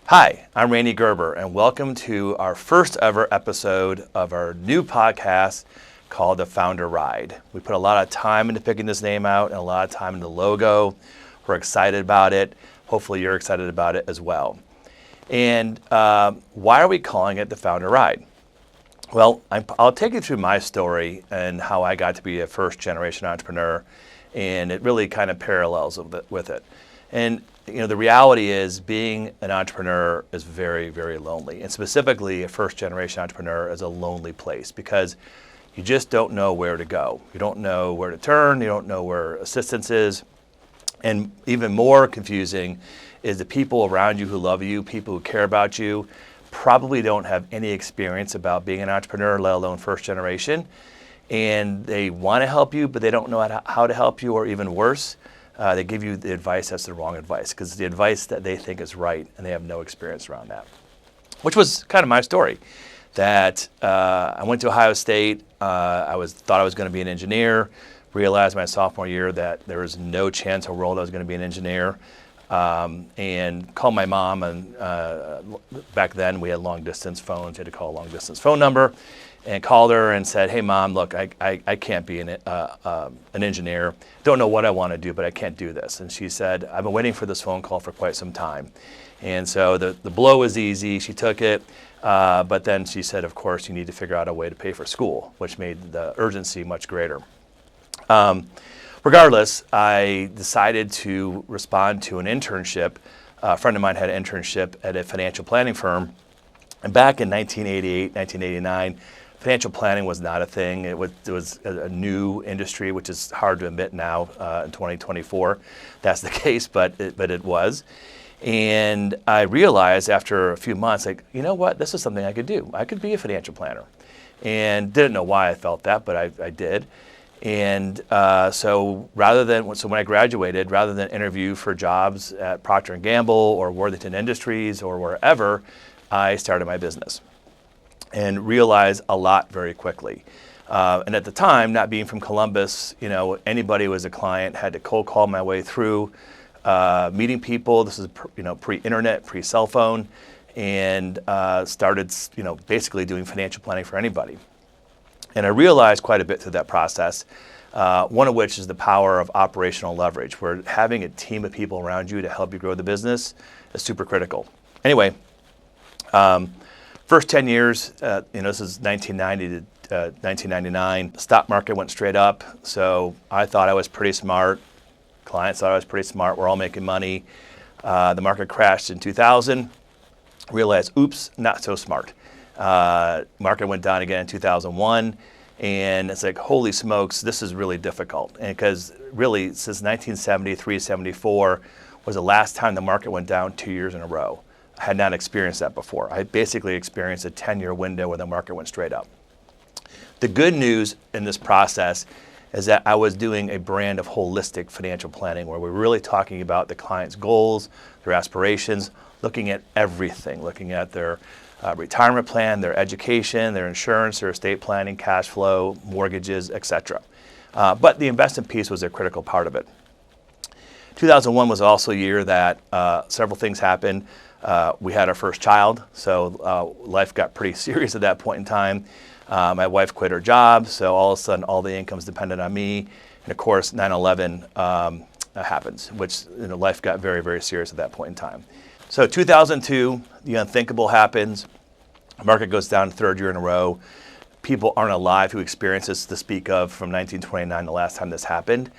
Hi, I'm Randy Gerber, and welcome to our first ever episode of our new podcast called The Founder Ride. We put a lot of time into picking this name out and a lot of time into the logo. We're excited about it. Hopefully you're excited about it as well. And why are we calling it The Founder Ride? Well, I'll take you through my story and how I got to be a first-generation entrepreneur, and it really kind of parallels with it. And the reality is being an entrepreneur is very, very lonely. And specifically, a first-generation entrepreneur is a lonely place because you just don't know where to go. You don't know where to turn. You don't know where assistance is. And even more confusing is the people around you who love you, people who care about you, probably don't have any experience about being an entrepreneur, let alone first generation. And they want to help you, but they don't know how to help you, or even worse, they give you the advice that's the wrong advice, because it's the advice that they think is right, and they have no experience around that. Which was kind of my story, that I went to Ohio State, thought I was going to be an engineer, realized my sophomore year that there was no chance in the world I was going to be an engineer, and called my mom, and back then we had long distance phones, you had to call a long distance phone number, and called her and said, "Hey Mom, look, I can't be an engineer. Don't know what I want to do, but I can't do this." And she said, "I've been waiting for this phone call for quite some time." And so the blow was easy. She took it, but then she said, "Of course, you need to figure out a way to pay for school," which made the urgency much greater. Regardless, I decided to respond to an internship. A friend of mine had an internship at a financial planning firm. And back in 1988, 1989, financial planning was not a thing. It was a new industry, which is hard to admit now in 2024. That's the case, but it was. And I realized after a few months, you know what? This is something I could do. I could be a financial planner. And didn't know why I felt that, but I did. And so when I graduated, rather than interview for jobs at Procter & Gamble or Worthington Industries or wherever, I started my business and realized a lot very quickly. And at the time, not being from Columbus, anybody who was a client had to cold call my way through meeting people. This is pre-internet, pre-cell phone, and started basically doing financial planning for anybody. And I realized quite a bit through that process, one of which is the power of operational leverage, where having a team of people around you to help you grow the business is super critical. Anyway, first 10 years, this is 1990 to 1999, the stock market went straight up. So I thought I was pretty smart. Clients thought I was pretty smart. We're all making money. The market crashed in 2000. Realized, oops, not so smart. Market went down again in 2001, and it's like, holy smokes, this is really difficult. And because really, since 1973, 74 was the last time the market went down 2 years in a row. I had not experienced that before. I basically experienced a 10-year window where the market went straight up. The good news in this process is that I was doing a brand of holistic financial planning, where we're really talking about the client's goals, their aspirations, looking at everything, looking at their retirement plan, their education, their insurance, their estate planning, cash flow, mortgages, etc. But the investment piece was a critical part of it. 2001 was also a year that several things happened. We had our first child, so life got pretty serious at that point in time. My wife quit her job, so all of a sudden all the income's dependent on me. And of course, 9/11 happens, which life got very, very serious at that point in time. So 2002, the unthinkable happens. The market goes down third year in a row. People aren't alive who experienced this to speak of from 1929, the last time this happened.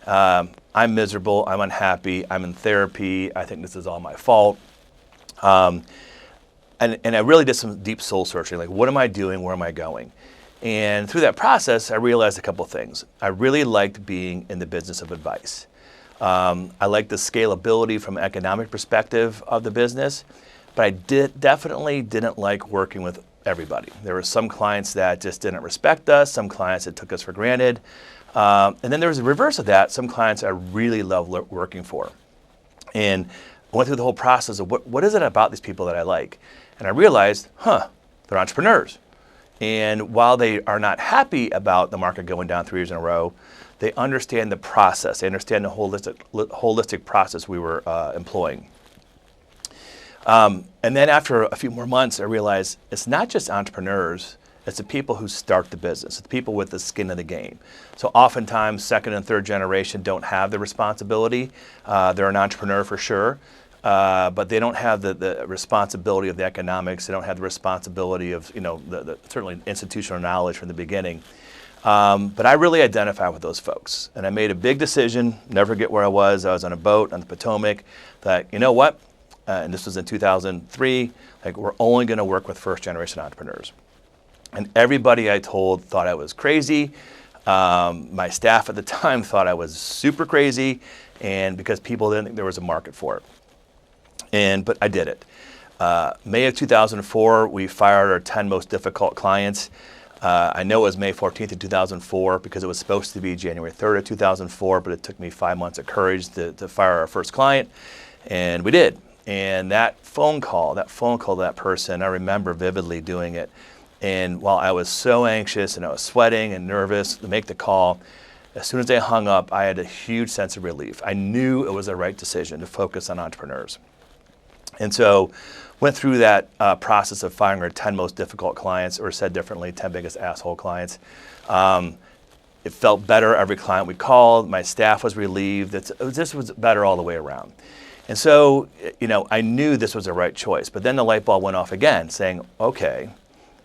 I'm miserable. I'm unhappy. I'm in therapy. I think this is all my fault. And I really did some deep soul searching. Like, what am I doing? Where am I going? And through that process, I realized a couple things. I really liked being in the business of advice. I like the scalability from an economic perspective of the business, but I definitely didn't like working with everybody. There were some clients that just didn't respect us, some clients that took us for granted, and then there was the reverse of that, some clients I really loved working for. And I went through the whole process of what is it about these people that I like? And I realized, they're entrepreneurs. And while they are not happy about the market going down 3 years in a row, they understand the process. They understand the holistic process we were employing. And then after a few more months, I realized it's not just entrepreneurs, it's the people who start the business, it's the people with the skin in the game. So oftentimes, second and third generation don't have the responsibility. They're an entrepreneur for sure, but they don't have the responsibility of the economics. They don't have the responsibility of, the certainly institutional knowledge from the beginning. But I really identify with those folks. And I made a big decision, never forget where I was. I was on a boat on the Potomac, that, you know what? And this was in 2003, like, we're only going to work with first generation entrepreneurs. And everybody I told thought I was crazy. My staff at the time thought I was super crazy, and because people didn't think there was a market for it. But I did it. May of 2004, we fired our 10 most difficult clients. I know it was May 14th of 2004 because it was supposed to be January 3rd of 2004, but it took me 5 months of courage to fire our first client, and we did. And that phone call to that person, I remember vividly doing it. And while I was so anxious and I was sweating and nervous to make the call, as soon as I hung up, I had a huge sense of relief. I knew it was the right decision to focus on entrepreneurs. And so went through that process of firing our 10 most difficult clients, or said differently, 10 biggest asshole clients. It felt better every client we called. My staff was relieved. This was better all the way around. And so, I knew this was the right choice. But then the light bulb went off again, saying, okay,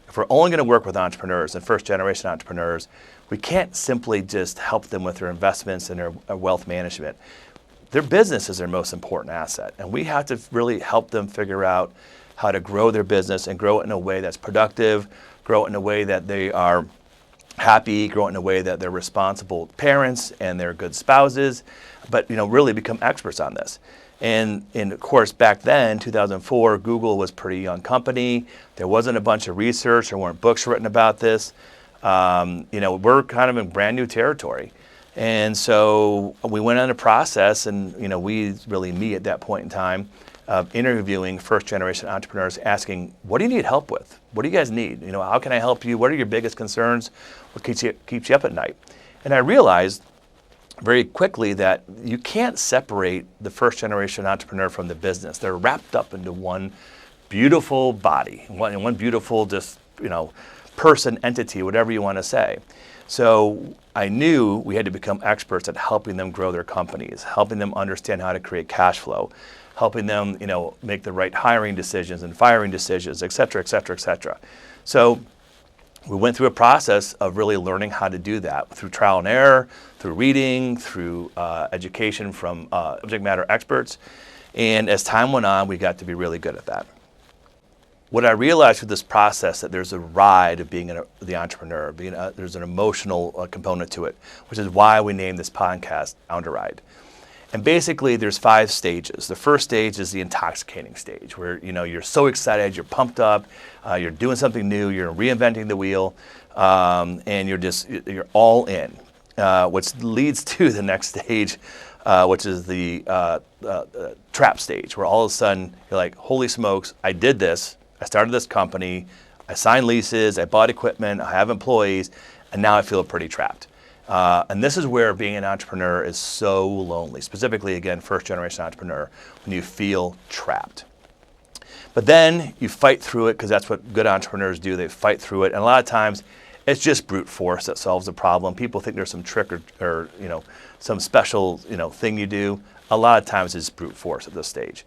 if we're only going to work with entrepreneurs and first generation entrepreneurs, we can't simply just help them with their investments and their wealth management. Their business is their most important asset. And we have to really help them figure out how to grow their business and grow it in a way that's productive, grow it in a way that they are happy, grow it in a way that they're responsible parents and they're good spouses, but really become experts on this. And of course, back then, 2004, Google was a pretty young company. There wasn't a bunch of research. There weren't books written about this. We're kind of in brand new territory. And so we went on a process, and me at that point in time, interviewing first generation entrepreneurs, asking, what do you need help with? What do you guys need? How can I help you? What are your biggest concerns? What keeps you up at night? And I realized very quickly that you can't separate the first generation entrepreneur from the business. They're wrapped up into one beautiful body, one beautiful person, entity, whatever you want to say. So I knew we had to become experts at helping them grow their companies, helping them understand how to create cash flow, helping them make the right hiring decisions and firing decisions, et cetera, et cetera, et cetera. So we went through a process of really learning how to do that through trial and error, through reading, through education from subject matter experts. And as time went on, we got to be really good at that. What I realized through this process, that there's a ride of being the entrepreneur. There's an emotional component to it, which is why we named this podcast On the Ride. And basically, there's 5 stages. The first stage is the intoxicating stage, where you're so excited, you're pumped up, you're doing something new, you're reinventing the wheel, and you're all in. Which leads to the next stage, which is the trap stage, where all of a sudden you're like, holy smokes, I did this. I started this company. I signed leases. I bought equipment. I have employees, and now I feel pretty trapped. And this is where being an entrepreneur is so lonely, specifically, again, first generation entrepreneur, when you feel trapped. But then you fight through it, because that's what good entrepreneurs do. They fight through it. And a lot of times it's just brute force that solves the problem. People think there's some trick or some special thing you do. A lot of times it's brute force at this stage.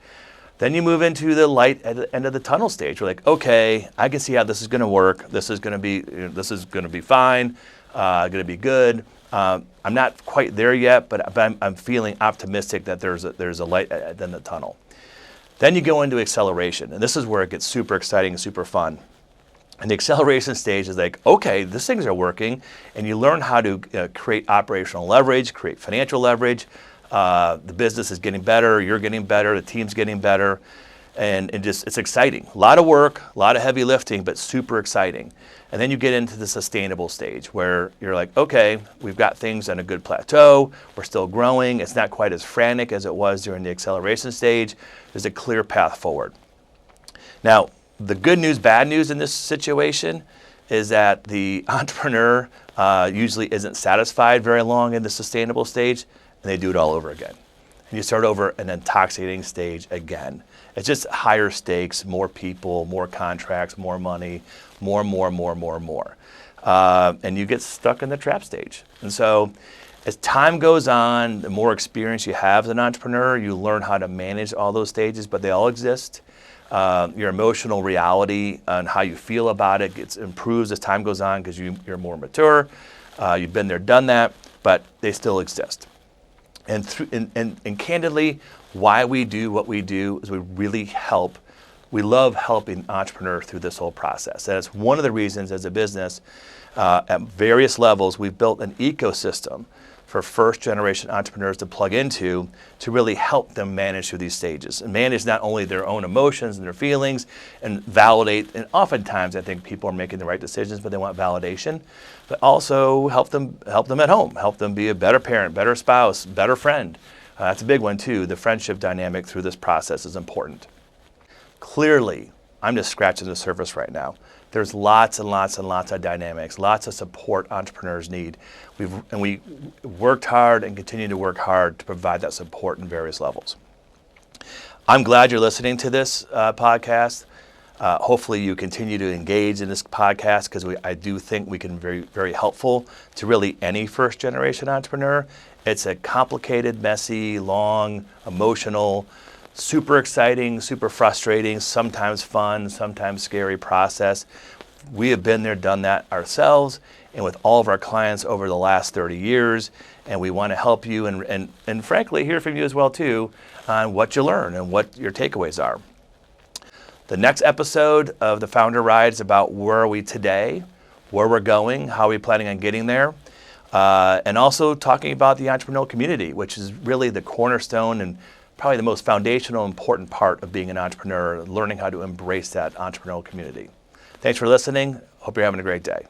Then you move into the light at the end of the tunnel stage. We're like, okay, I can see how this is going to work. This is going to be fine. Going to be good. I'm not quite there yet, but I'm feeling optimistic that there's a light at the end of the tunnel. Then you go into acceleration, and this is where it gets super exciting and super fun. And the acceleration stage is like, okay, these things are working, and you learn how to create operational leverage, create financial leverage. The business is getting better, you're getting better, the team's getting better, and it's exciting. A lot of work, a lot of heavy lifting, but super exciting. And then you get into the sustainable stage, where you're like, okay, we've got things on a good plateau, we're still growing, it's not quite as frantic as it was during the acceleration stage, there's a clear path forward. Now, the good news, bad news in this situation is that the entrepreneur usually isn't satisfied very long in the sustainable stage, and they do it all over again. and you start over an intoxicating stage again. It's just higher stakes, more people, more contracts, more money, more. And you get stuck in the trap stage. And so as time goes on, the more experience you have as an entrepreneur, you learn how to manage all those stages, but they all exist. Your emotional reality and how you feel about it improves as time goes on because you're more mature. You've been there, done that, but they still exist. And candidly, why we do what we do is we love helping entrepreneurs through this whole process. And it's one of the reasons as a business, at various levels, we've built an ecosystem for first-generation entrepreneurs to plug into to really help them manage through these stages and manage not only their own emotions and their feelings and validate. And oftentimes, I think people are making the right decisions, but they want validation. But also help them at home, help them be a better parent, better spouse, better friend. That's a big one too. The friendship dynamic through this process is important. Clearly, I'm just scratching the surface right now. There's lots and lots and lots of dynamics, lots of support entrepreneurs need. We worked hard and continue to work hard to provide that support in various levels. I'm glad you're listening to this podcast. Hopefully you continue to engage in this podcast because I do think we can be very helpful to really any first generation entrepreneur. It's a complicated, messy, long, emotional, super exciting, super frustrating, sometimes fun, sometimes scary process. We have been there, done that ourselves and with all of our clients over the last 30 years. And we want to help you and frankly, hear from you as well too on what you learn and what your takeaways are. The next episode of the Founder Ride is about where are we today, where we're going, how are we planning on getting there, and also talking about the entrepreneurial community, which is really the cornerstone and probably the most foundational, important part of being an entrepreneur, learning how to embrace that entrepreneurial community. Thanks for listening. Hope you're having a great day.